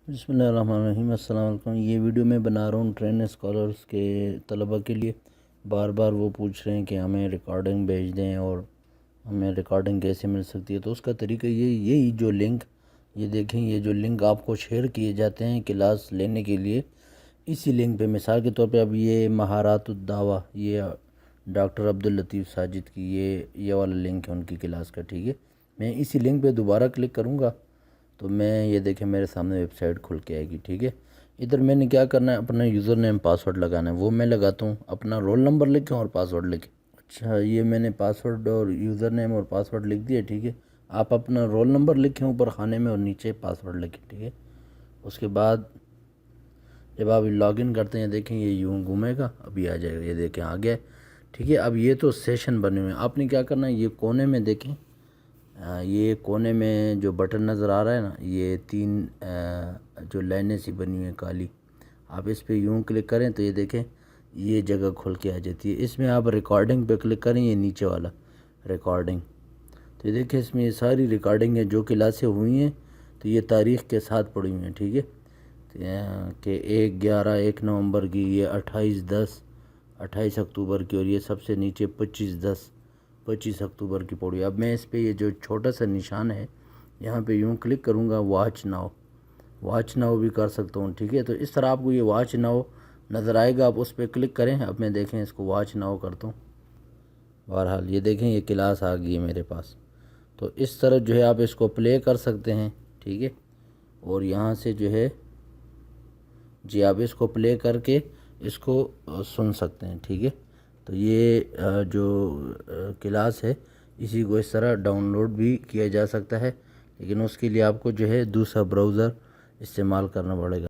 بسم اللہ الرحمن الرحیم۔ السلام علیکم۔ یہ ویڈیو میں بنا رہا ہوں ٹرین اسکالرس کے طلبہ کے لیے۔ بار بار وہ پوچھ رہے ہیں کہ ہمیں ریکارڈنگ بھیج دیں اور ہمیں ریکارڈنگ کیسے مل سکتی ہے۔ تو اس کا طریقہ یہی جو لنک یہ دیکھیں، یہ جو لنک آپ کو شیئر کیے جاتے ہیں کلاس لینے کے لیے، اسی لنک پہ مثال کے طور پہ اب یہ مہارات الدعوہ، یہ ڈاکٹر عبداللطیف ساجد کی یہ والا لنک ہے ان کی کلاس کا، ٹھیک ہے۔ میں اسی لنک پہ دوبارہ کلک کروں گا تو میں یہ دیکھیں میرے سامنے ویب سائٹ کھل کے آئے گی، ٹھیک ہے۔ ادھر میں نے کیا کرنا ہے، اپنا یوزر نیم پاسورڈ لگانا ہے، وہ میں لگاتا ہوں۔ اپنا رول نمبر لکھیں اور پاسورڈ لکھیں۔ اچھا، یہ میں نے پاسورڈ اور یوزر نیم اور پاسورڈ لکھ دیا، ٹھیک ہے۔ آپ اپنا رول نمبر لکھیں اوپر خانے میں اور نیچے پاسورڈ لکھیں، ٹھیک ہے۔ اس کے بعد جب آپ لاگ ان کرتے ہیں دیکھیں یہ یوں گھومے گا، ابھی آ جائے گا، یہ دیکھیں آ گیا ہے، ٹھیک ہے۔ اب یہ تو سیشن بنے ہوئے ہیں، آپ نے کیا کرنا ہے، یہ کونے میں دیکھیں، یہ کونے میں جو بٹن نظر آ رہا ہے نا، یہ تین جو لائنیں سی بنی ہوئی ہیں کالی، آپ اس پہ یوں کلک کریں تو یہ دیکھیں یہ جگہ کھل کے آ جاتی ہے۔ اس میں آپ ریکارڈنگ پہ کلک کریں، یہ نیچے والا ریکارڈنگ، تو یہ دیکھیں اس میں یہ ساری ریکارڈنگ ہے جو کلاسیں ہوئی ہیں، تو یہ تاریخ کے ساتھ پڑی ہوئی ہیں، ٹھیک ہے، کہ 1/11 نومبر کی، یہ 28 اکتوبر کی، اور یہ سب سے نیچے 25 اکتوبر کی پڑی۔ اب میں اس پہ یہ جو چھوٹا سا نشان ہے یہاں پہ یوں کلک کروں گا، واچ ناؤ بھی کر سکتا ہوں، ٹھیک ہے۔ تو اس طرح آپ کو یہ واچ ناؤ نظر آئے گا، آپ اس پہ کلک کریں۔ اب میں دیکھیں اس کو واچ ناؤ کرتا ہوں، بہرحال یہ دیکھیں یہ کلاس آ گئی ہے میرے پاس۔ تو اس طرح جو ہے آپ اس کو پلے کر سکتے ہیں، ٹھیک ہے، اور یہاں سے جو ہے جی آپ اس کو پلے کر کے اس کو سن سکتے ہیں، ٹھیک ہے۔ تو یہ جو کلاس ہے اسی کو اس طرح ڈاؤن لوڈ بھی کیا جا سکتا ہے، لیکن اس کے لیے آپ کو جو ہے دوسرا براؤزر استعمال کرنا پڑے گا۔